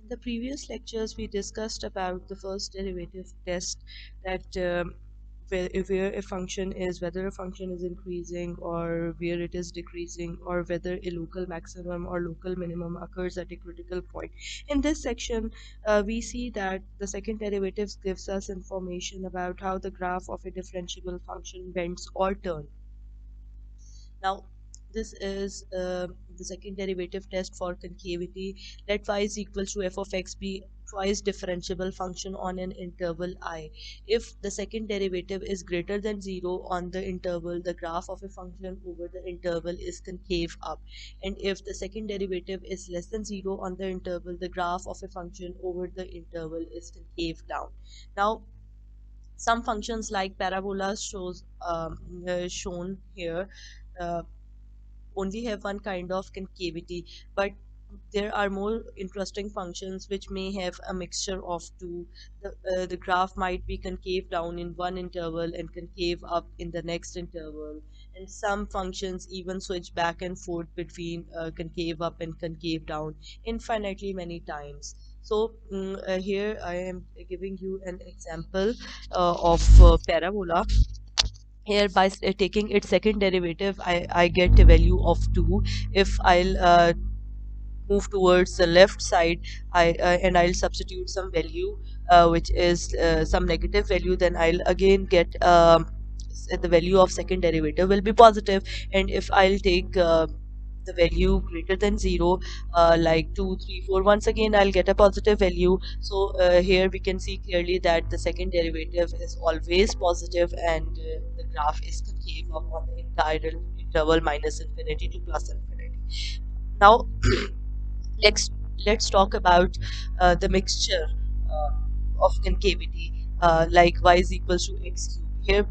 In the previous lectures, we discussed about the first derivative test, that where a function is, whether a function is increasing or where it is decreasing, or whether a local maximum or local minimum occurs at a critical point. In this section, we see that the second derivative gives us information about how the graph of a differentiable function bends or turns. Now, this is the second derivative test for concavity. Let y is equal to f of x be twice differentiable function on an interval I. If the second derivative is greater than 0 on the interval, the graph of a function over the interval is concave up. And if the second derivative is less than 0 on the interval, the graph of a function over the interval is concave down. Now, some functions like parabola shown here uh, only have one kind of concavity, but there are more interesting functions which may have a mixture of two. The graph might be concave down in one interval and concave up in the next interval, and some functions even switch back and forth between concave up and concave down infinitely many times. So here I am giving you an example of parabola. Here, by taking its second derivative, I get a value of 2. If I'll move towards the left side, and I'll substitute some value which is some negative value, then I'll again get the value of second derivative will be positive. And if I'll take the value greater than 0, like 2, 3, 4, once again I'll get a positive value. So here we can see clearly that the second derivative is always positive, and the graph is concave on the entire interval minus infinity to plus infinity. Now, let's let's talk about the mixture uh, of concavity, like y is equals to x cube.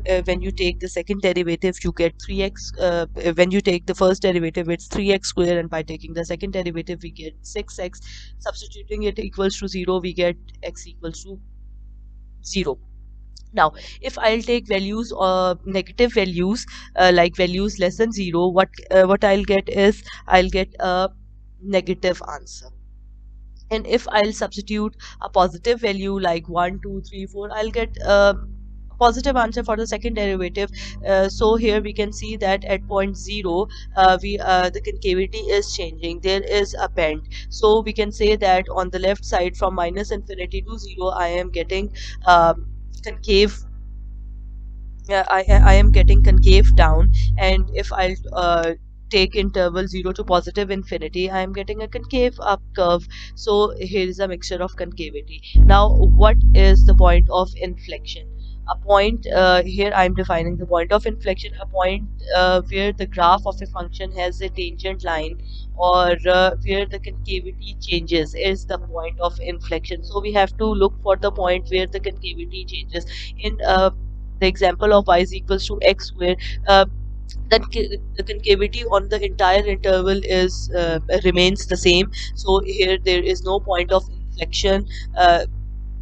Here, when you take the second derivative, you get 3x. When you take the first derivative, it's 3x square, and by taking the second derivative, we get 6x. Substituting it equals to 0, we get x equals to 0. Now, if I'll take values or negative values, like values less than 0, what I'll get is I'll get a negative answer. And if I'll substitute a positive value like 1, 2, 3, 4, I'll get a positive answer for the second derivative. So here we can see that at point 0, we the concavity is changing. There is a bend. So we can say that on the left side, from minus infinity to 0, I am getting concave. Yeah, I am getting concave down, and if I'll take interval 0 to positive infinity, I am getting a concave up curve. So here is a mixture of concavity. Now, what is the point of inflection? A point, here I am defining the point of inflection, a point where the graph of a function has a tangent line, or where the concavity changes, is the point of inflection. So we have to look for the point where the concavity changes. In the example of y is equals to x square, the concavity on the entire interval is remains the same. So here there is no point of inflection.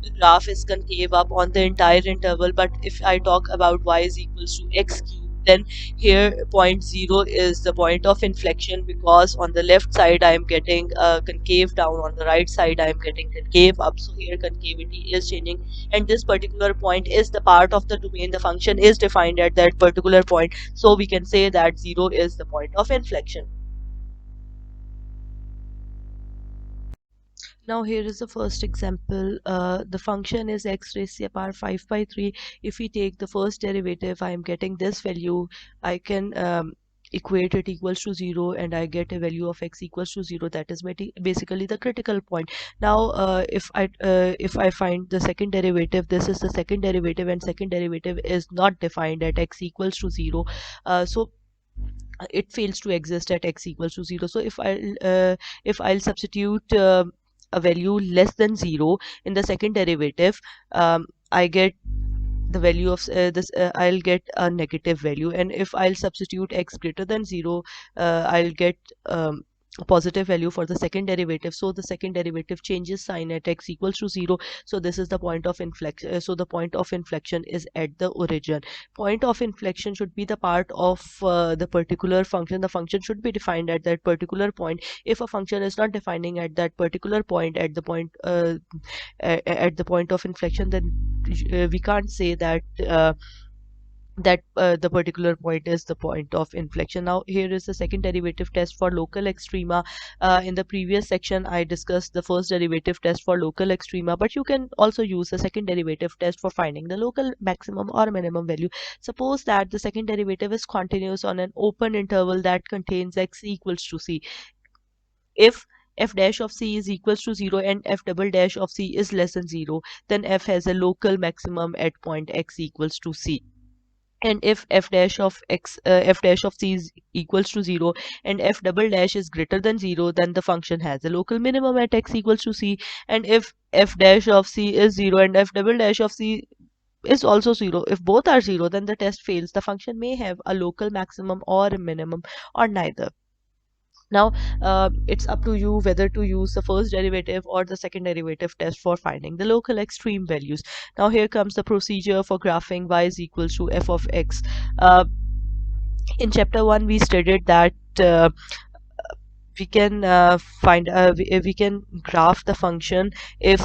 The graph is concave up on the entire interval. But if I talk about y is equals to x cube, then here point 0 is the point of inflection, because on the left side I am getting concave down, on the right side I am getting concave up. So here concavity is changing, and this particular point is the part of the domain. The function is defined at that particular point, so we can say that 0 is the point of inflection. Now here is the first example. The function is x raised to the power 5 by 3. If we take the first derivative, I am getting this value. I can equate it equals to 0, and I get a value of x equals to 0. That is basically the critical point. Now, if I find the second derivative, this is the second derivative, and second derivative is not defined at x equals to 0. So it fails to exist at x equals to 0. So if I'll substitute a value less than 0 in the second derivative, I get the value of this I'll get a negative value. And if I'll substitute x greater than 0, I'll get a positive value for the second derivative, so the second derivative changes sign at x equals to 0. So this is the point of inflection. So the point of inflection is at the origin. Point of inflection should be the part of the particular function. The function should be defined at that particular point. If a function is not defining at that particular point, at the point of inflection, then we can't say that the particular point is the point of inflection. Now here is the second derivative test for local extrema. In the previous section I discussed the first derivative test for local extrema, but you can also use the second derivative test for finding the local maximum or minimum value. Suppose that the second derivative is continuous on an open interval that contains x equals to c. If f dash of c is equals to 0 and f double dash of c is less than 0, then f has a local maximum at point x equals to c. And if f dash of c is equals to 0 and f double dash is greater than 0, then the function has a local minimum at x equals to c. And if f dash of c is 0 and f double dash of c is also 0, if both are 0, then the test fails. The function may have a local maximum or a minimum, or neither. Now it's up to you whether to use the first derivative or the second derivative test for finding the local extreme values. Now here comes the procedure for graphing y is equals to f of x. In chapter 1 we studied that we can graph the function if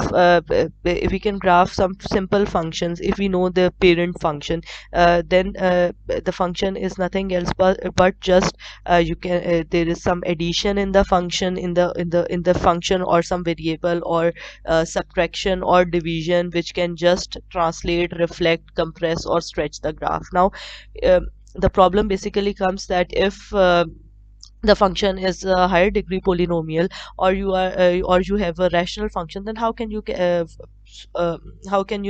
we can graph some simple functions. If we know the parent function, then the function is nothing else but just you can there is some addition in the function, in the function, or some variable, or subtraction or division, which can just translate, reflect, compress, or stretch the graph. Now the problem basically comes that if the function is a higher degree polynomial, or you have a rational function, then how can you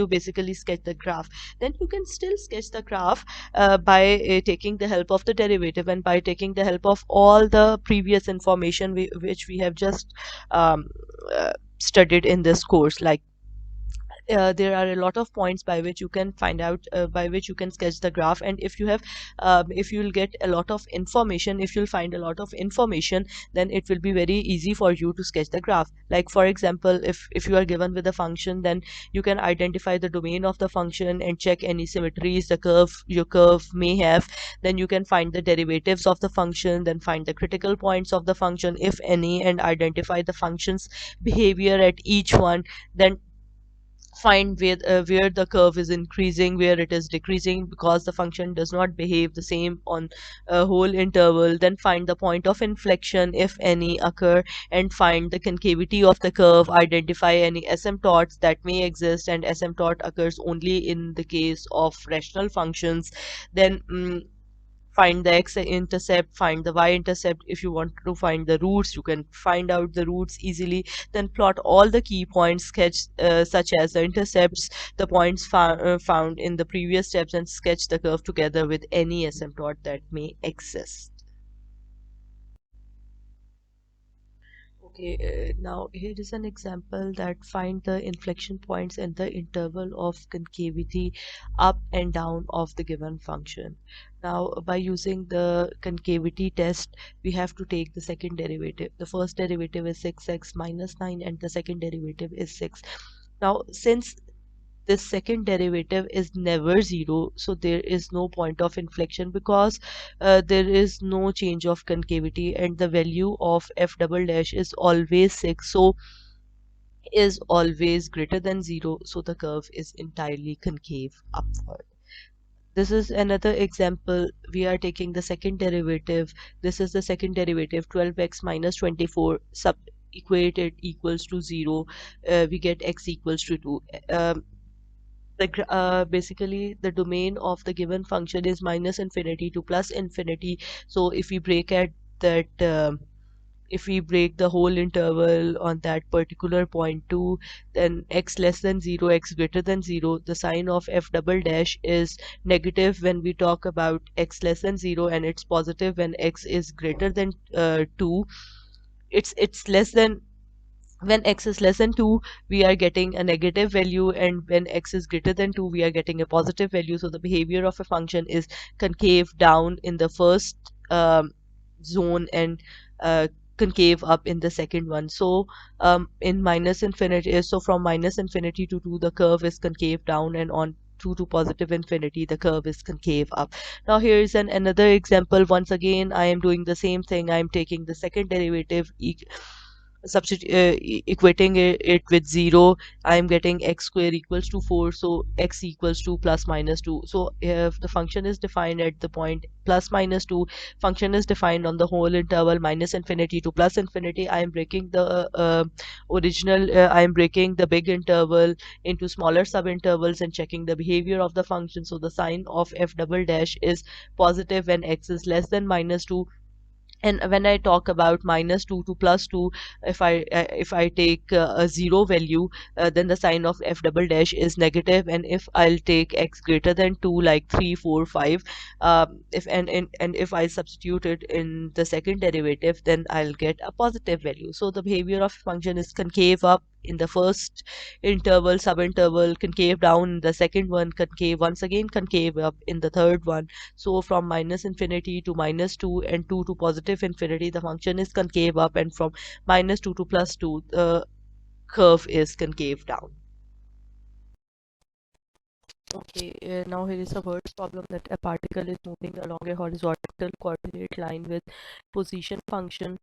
basically sketch the graph? Then you can still sketch the graph by taking the help of the derivative, and by taking the help of all the previous information which we have just studied in this course. Like there are a lot of points by which you can find out by which you can sketch the graph. And if you'll get a lot of information, if you'll find a lot of information, then it will be very easy for you to sketch the graph. Like for example, if you are given with a function, then you can identify the domain of the function and check any symmetries your curve may have. Then you can find the derivatives of the function, then find the critical points of the function, if any, and identify the function's behavior at each one. Then find where the curve is increasing, where it is decreasing, because the function does not behave the same on a whole interval. Then find the point of inflection, if any occur, and find the concavity of the curve. Identify any asymptotes that may exist, and asymptote occurs only in the case of rational functions. Then find the x-intercept, find the y-intercept. If you want to find the roots, you can find out the roots easily. Then plot all the key points, sketch such as the intercepts, the points found in the previous steps, and sketch the curve together with any asymptote that may exist. Okay, now here is an example that find the inflection points and the interval of concavity up and down of the given function. Now, by using the concavity test, we have to take the second derivative. The first derivative is 6x minus 9, and the second derivative is 6. Now, since this second derivative is never 0, so there is no point of inflection, because there is no change of concavity, and the value of f double dash is always 6, so is always greater than 0, so the curve is entirely concave upward. This is another example. We are taking the second derivative. This is the second derivative, 12x minus 24 sub equated equals to 0. We get x equals to 2. Basically the domain of the given function is minus infinity to plus infinity. So if we break at that if we break the whole interval on that particular point 2, then x less than 0, x greater than 0, the sign of f double dash is negative when we talk about x less than 0, and it's positive when x is greater than 2. It's less than When x is less than 2, we are getting a negative value, and when x is greater than 2, we are getting a positive value. So the behavior of a function is concave down in the first zone, and concave up in the second one. So in minus infinity, so from minus infinity to 2, the curve is concave down, and on 2 to positive infinity, the curve is concave up. Now here is another example. Once again, I am doing the same thing. I am taking the second derivative, equating it with 0. I am getting x square equals to 4, so x equals to plus minus 2. So if the function is defined at the point plus minus 2, function is defined on the whole interval minus infinity to plus infinity. I am breaking the I am breaking the big interval into smaller subintervals and checking the behavior of the function. So the sign of f double dash is positive when x is less than minus 2. And when I talk about minus 2 to plus 2, if I take a zero value, then the sign of f double dash is negative. And if I'll take x greater than 2, like 3, 4, 5, if and if I substitute it in the second derivative, then I'll get a positive value. So the behavior of function is concave up in the first interval, subinterval, concave down in the second one, concave once again, concave up in the third one. So from minus infinity to minus 2 and 2 to positive infinity, the function is concave up, and from minus 2 to plus 2, the curve is concave down. Okay, now here is a word problem that a particle is moving along a horizontal coordinate line with position function.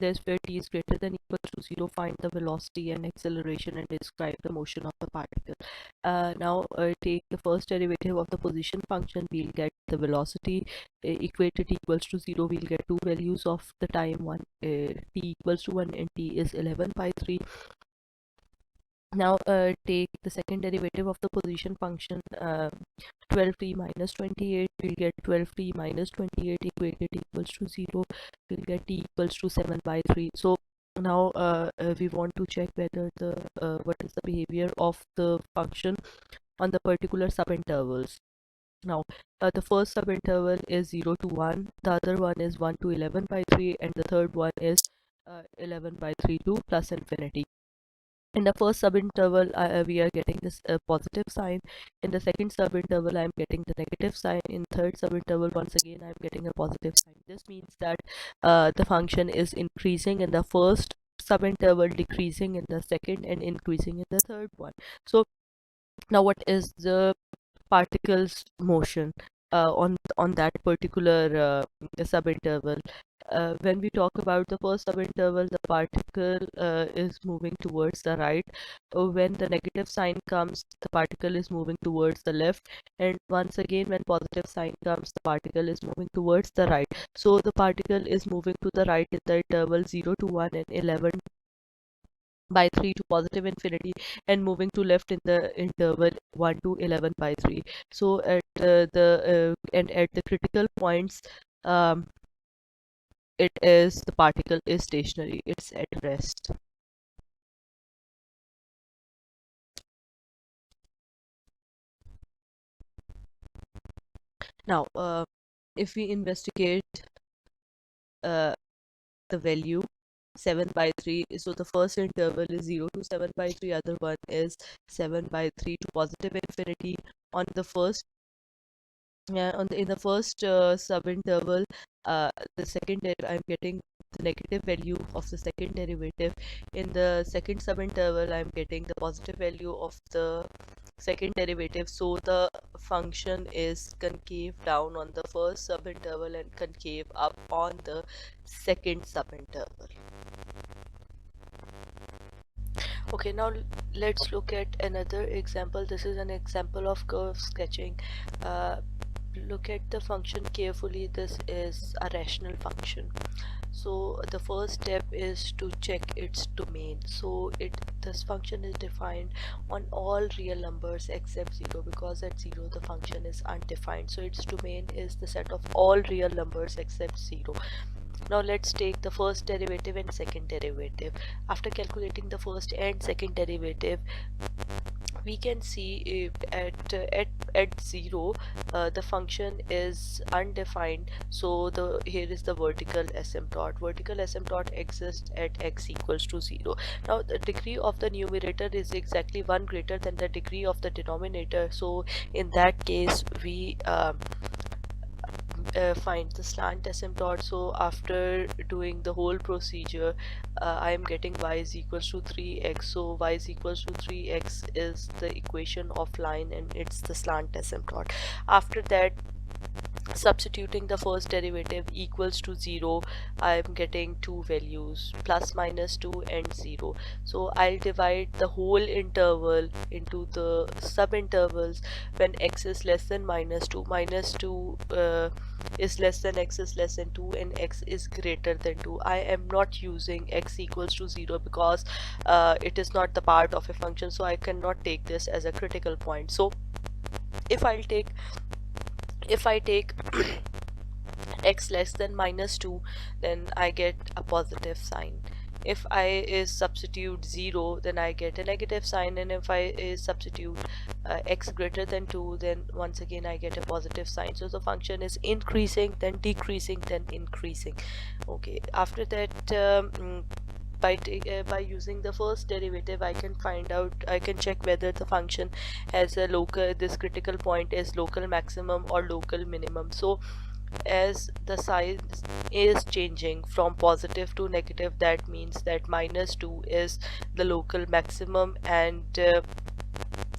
This where t is greater than equal to 0, find the velocity and acceleration and describe the motion of the particle. Now take the first derivative of the position function, we'll get the velocity equated equals to 0, we'll get two values of the time, one t equals to 1 and t is 11 by 3. Now take the second derivative of the position function, 12t minus 28, we'll get 12t minus 28 equated equals to 0, we'll get t equals to 7 by 3. So now we want to check whether the what is the behavior of the function on the particular subintervals. Now the first subinterval is 0 to 1, the other one is 1 to 11 by 3, and the third one is 11 by 3 to plus infinity. In the first subinterval, we are getting this positive sign. In the second subinterval, I am getting the negative sign. In third subinterval, once again, I am getting a positive sign. This means that the function is increasing in the first subinterval, decreasing in the second, and increasing in the third one. So now what is the particle's motion on that particular subinterval? When we talk about the first subinterval, the particle is moving towards the right. When the negative sign comes, the particle is moving towards the left. And once again, when positive sign comes, the particle is moving towards the right. So the particle is moving to the right in the interval 0 to 1 and 11 by 3 to positive infinity, and moving to left in the interval 1 to 11 by 3. So at at the critical points, um, the particle is stationary, it's at rest. Now if we investigate uh, the value 7 by 3, so the first interval is 0 to 7 by 3, other one is 7 by 3 to positive infinity. On the first in the first subinterval, the second I'm getting the negative value of the second derivative. In the second subinterval, I'm getting the positive value of the second derivative. So the function is concave down on the first subinterval and concave up on the second subinterval. Okay, now let's look at another example. This is an example of curve sketching. Look at the function carefully. This is a rational function. So the first step is to check its domain. So this function is defined on all real numbers except 0, because at 0 the function is undefined. So its domain is the set of all real numbers except 0. Now let's take the first derivative and second derivative. After calculating the first and second derivative, we can see at 0 the function is undefined. So here is the vertical asymptote. Vertical asymptote exists at x equals to 0. Now the degree of the numerator is exactly 1 greater than the degree of the denominator. So in that case, find the slant asymptote. So after doing the whole procedure, I am getting y is equals to 3x. So y is equals to 3x is the equation of line, and it's the slant asymptote. After that, substituting the first derivative equals to 0, I am getting two values, plus minus 2 and 0. So I'll divide the whole interval into the subintervals. When x is less than minus 2 is less than x is less than 2, and x is greater than 2. I am not using x equals to 0 because it is not the part of a function, so I cannot take this as a critical point. So if I'll take if I take x less than minus 2, then I get a positive sign. If I is substitute 0, then I get a negative sign, and if I is substitute x greater than 2, then once again I get a positive sign. So the function is increasing, then decreasing, then increasing. Okay, after that, by using the first derivative, I can find out, I can check whether the function has a local, this critical point is local maximum or local minimum. So as the size is changing from positive to negative, that means that minus 2 is the local maximum. And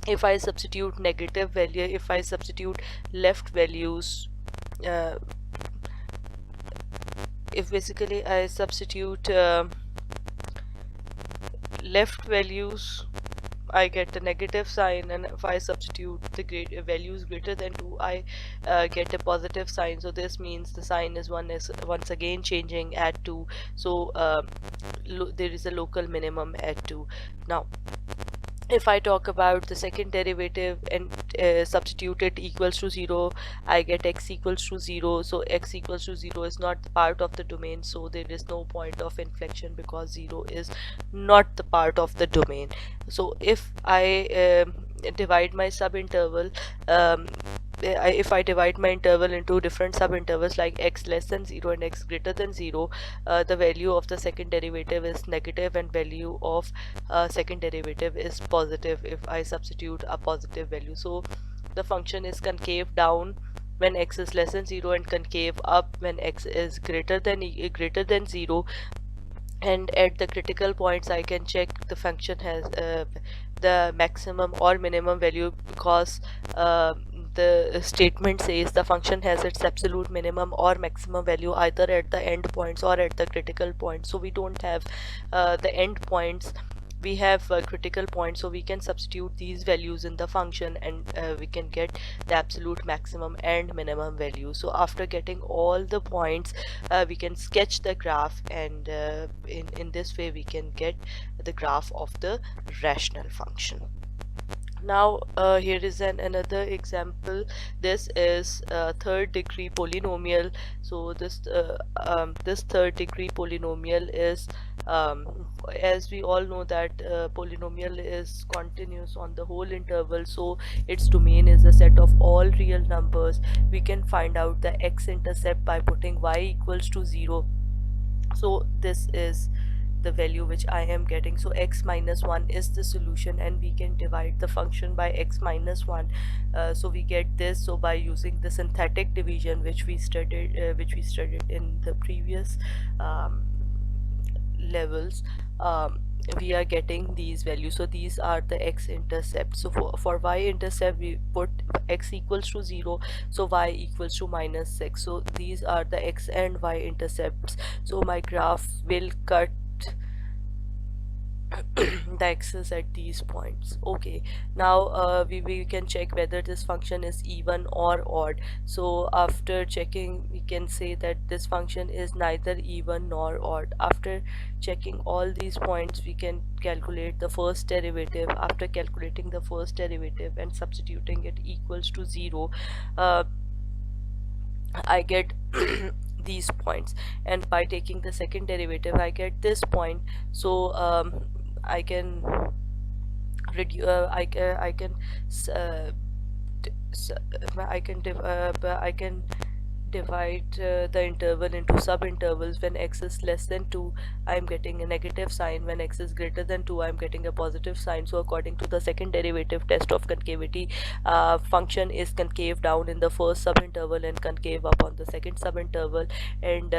if I substitute negative value, if I substitute left values, uh, if basically I substitute left values, I get a negative sign, and if I substitute the values greater than 2, I get a positive sign. So this means the sign is once again changing at 2. So there is a local minimum at 2. Now if I talk about the second derivative and substitute it equals to 0, I get x equals to 0. So x equals to 0 is not part of the domain, so there is no point of inflection because 0 is not the part of the domain. So if I divide my subinterval, um, if I divide my interval into different subintervals like x less than 0 and x greater than 0, the value of the second derivative is negative, and value of second derivative is positive if I substitute a positive value. So the function is concave down when x is less than 0, and concave up when x is greater than 0. And at the critical points, I can check the function has the maximum or minimum value, because uh, the statement says the function has its absolute minimum or maximum value either at the end points or at the critical point. So we don't have the end points, we have critical points, so we can substitute these values in the function, and we can get the absolute maximum and minimum value. So after getting all the points, we can sketch the graph, and in this way we can get the graph of the rational function. Now here is another example. This is a third degree polynomial. So this third degree polynomial is, as we all know that polynomial is continuous on the whole interval, so its domain is a set of all real numbers. We can find out the x-intercept by putting y equals to 0. So this is the value which I am getting. So x minus 1 is the solution, and we can divide the function by x minus 1. So we get this. So by using the synthetic division which we studied in the previous levels, we are getting these values. So these are the x-intercepts. So for y-intercept, we put x equals to 0, so y equals to minus 6. So these are the x and y-intercepts. So my graph will cut the axis at these points. Okay, now we can check whether this function is even or odd. So after checking, we can say that this function is neither even nor odd. After checking all these points, we can calculate the first derivative. After calculating the first derivative and substituting it equals to 0, uh, I get these points, and by taking the second derivative I get this point. So I can reduce I can s- d- s- I can divide the interval into sub-intervals. When x is less than 2, I'm getting a negative sign. When x is greater than 2, I'm getting a positive sign. So according to the second derivative test of concavity, function is concave down in the first subinterval and concave up on the second subinterval, and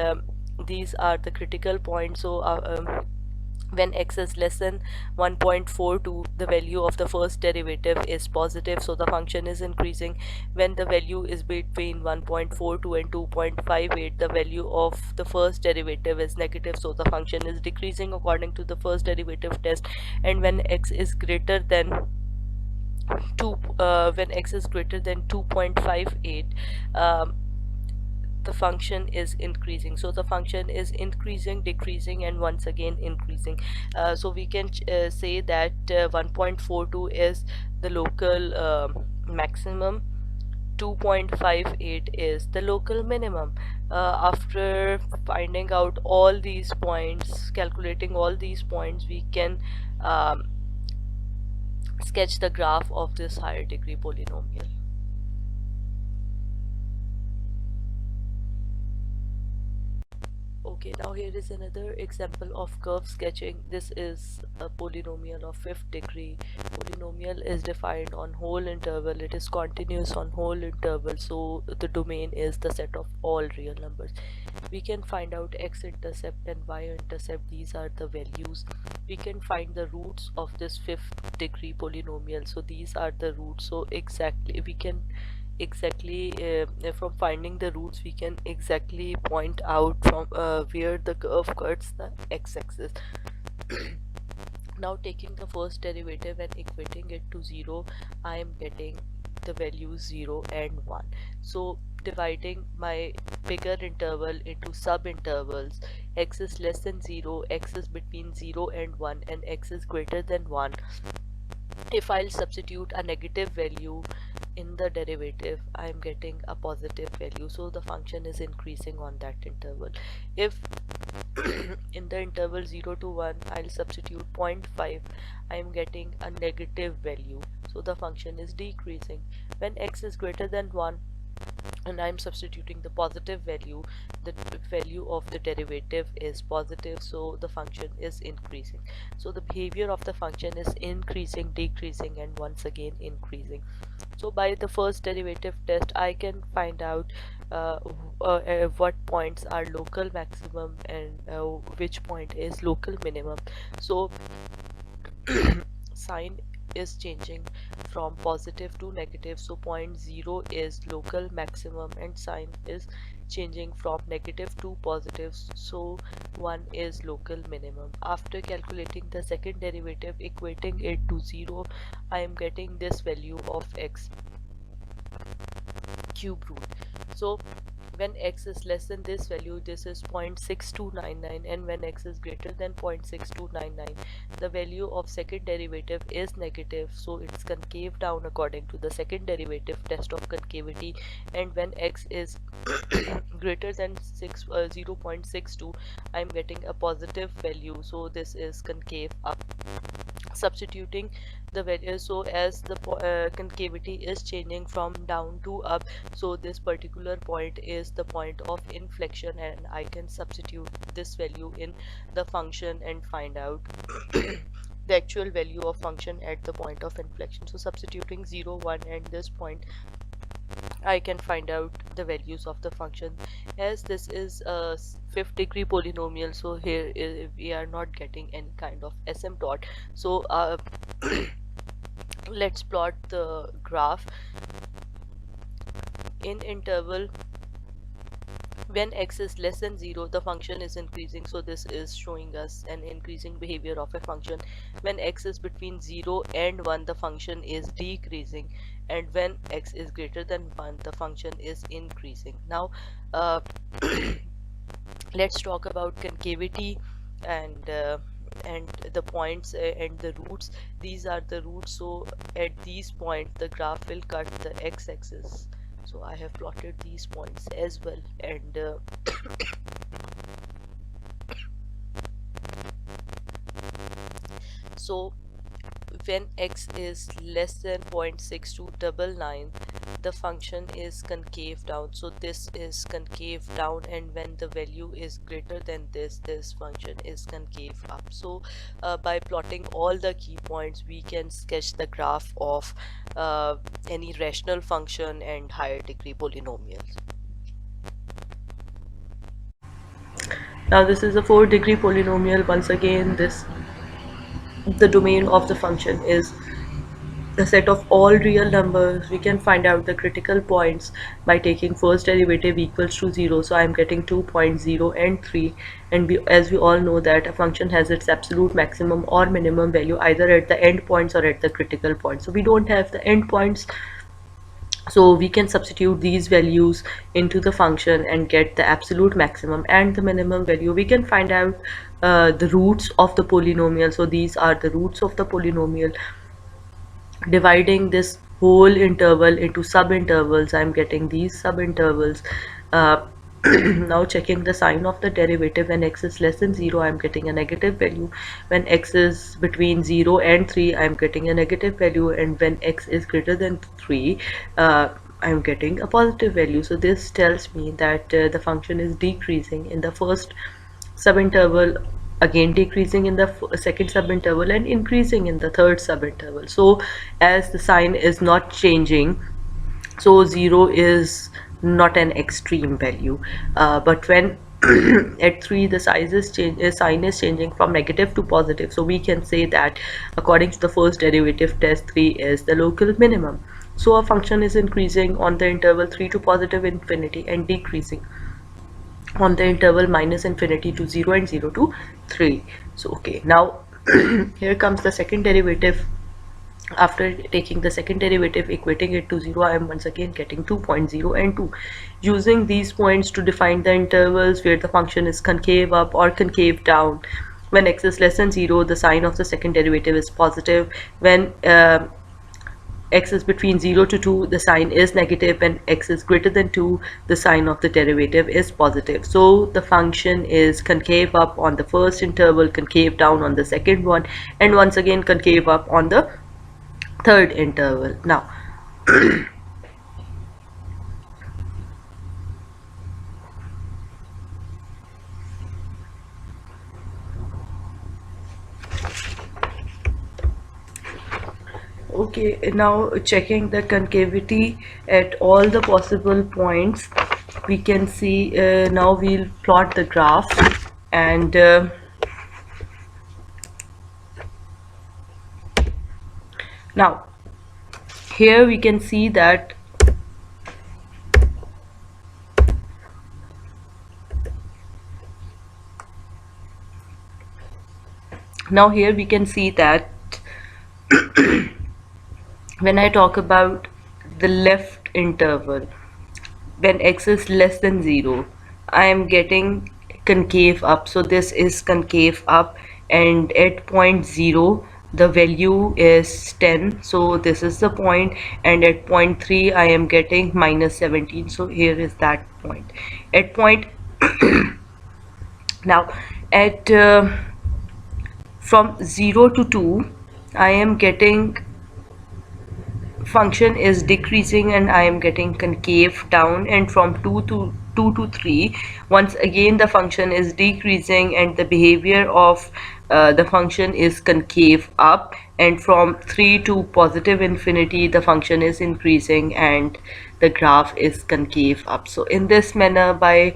these are the critical points. So when x is less than 1.42, the value of the first derivative is positive, so the function is increasing. When the value is between 1.42 and 2.58, the value of the first derivative is negative, so the function is decreasing according to the first derivative test. And when x is greater than 2.58, um, the function is increasing. So the function is increasing, decreasing, and once again increasing. So we can say that 1.42 is the local maximum, 2.58 is the local minimum. After finding out all these points, calculating all these points, we can um, sketch the graph of this higher degree polynomial. Okay, now here is another example of curve sketching. This is a polynomial of fifth degree. Polynomial is defined on whole interval. It is continuous on whole interval. So the domain is the set of all real numbers. We can find out x-intercept and y-intercept. These are the values. We can find the roots of this fifth degree polynomial. So these are the roots. So exactly we can exactly from finding the roots we can exactly point out from where the curve cuts the x-axis. Now taking the first derivative and equating it to 0, I am getting the values 0 and 1. So dividing my bigger interval into sub intervals, x is less than 0, x is between 0 and 1, and x is greater than 1. If I'll substitute a negative value in the derivative, I am getting a positive value, so the function is increasing on that interval. If in the interval 0 to 1 I'll substitute zero point 0.5, I am getting a negative value, so the function is decreasing. When x is greater than 1 and I'm substituting the positive value, the value of the derivative is positive, so the function is increasing. So the behavior of the function is increasing, decreasing, and once again increasing. So by the first derivative test, I can find out what points are local maximum and which point is local minimum. So sign is changing from positive to negative, so point 0 is local maximum, and sign is changing from negative to positive, so 1 is local minimum. After calculating the second derivative, equating it to 0, I am getting this value of x cube root. So when x is less than this value, this is 0.6299, and when x is greater than 0.6299, the value of second derivative is negative, so it's concave down according to the second derivative test of concavity. And when x is greater than 0.62, I'm getting a positive value, so this is concave up. Substituting the value, so as the concavity is changing from down to up, so this particular point is the point of inflection, and I can substitute this value in the function and find out the actual value of function at the point of inflection. So substituting 0, 1 and this point, I can find out the values of the function. As this is a fifth degree polynomial, so here we are not getting any kind of asymptote. So let's plot the graph. In interval when x is less than 0, the function is increasing, so this is showing us an increasing behavior of a function. When x is between 0 and 1, the function is decreasing, and when x is greater than 1, the function is increasing. Now let's talk about concavity and the points and the roots. These are the roots, so at these points the graph will cut the x-axis. So I have plotted these points as well, and so when x is less than 0.6299, the function is concave down, so this is concave down, and when the value is greater than this function is concave up. So by plotting all the key points, we can sketch the graph of any rational function and higher degree polynomials. Now this is a 4-degree polynomial. Once again, this the domain of the function is the set of all real numbers. We can find out the critical points by taking first derivative equals to 0. So I'm getting 2.0 and 3, and as we all know that a function has its absolute maximum or minimum value either at the end points or at the critical points. So we don't have the end points, so we can substitute these values into the function and get the absolute maximum and the minimum value. We can find out the roots of the polynomial. So these are the roots of the polynomial. Dividing this whole interval into subintervals, I'm getting these subintervals. Uh, now checking the sign of the derivative. When x is less than 0, I'm getting a negative value. When x is between 0 and 3, I'm getting a negative value. And when x is greater than 3, I'm getting a positive value. So this tells me that the function is decreasing in the first subinterval, again decreasing in the second subinterval, and increasing in the third subinterval. So as the sign is not changing, so 0 is not an extreme value, but when at 3 the sign is changing from negative to positive, so we can say that according to the first derivative test, 3 is the local minimum. So a function is increasing on the interval 3 to positive infinity and decreasing on the interval minus infinity to 0 and 0 to 3. So okay, now here comes the second derivative. After taking the second derivative, equating it to 0, I am once again getting 2.0 and 2. Using these points to define the intervals where the function is concave up or concave down. When x is less than 0, the sign of the second derivative is positive. When x is between 0 to 2, the sign is negative. When x is greater than 2, the sign of the derivative is positive. So the function is concave up on the first interval, concave down on the second one, and once again concave up on the third interval. Now okay, now checking the concavity at all the possible points, we can see now we'll plot the graph, and now here we can see that when I talk about the left interval, when x is less than 0, I am getting concave up. So this is concave up, and at point 0 the value is 10, so this is the point, and at point 3 I am getting minus 17. So here is that point. At point now at from 0 to 2, I am getting function is decreasing and I am getting concave down, and from 2 to 3, once again the function is decreasing and the behavior of the function is concave up, and from 3 to positive infinity the function is increasing and the graph is concave up. So in this manner, by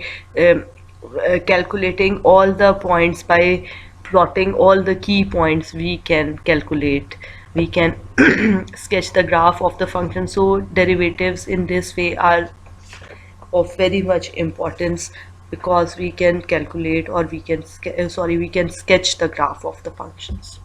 calculating all the points, by plotting all the key points, we can sketch the graph of the function. So derivatives in this way are of very much importance, because we can calculate, or we can sketch the graph of the functions.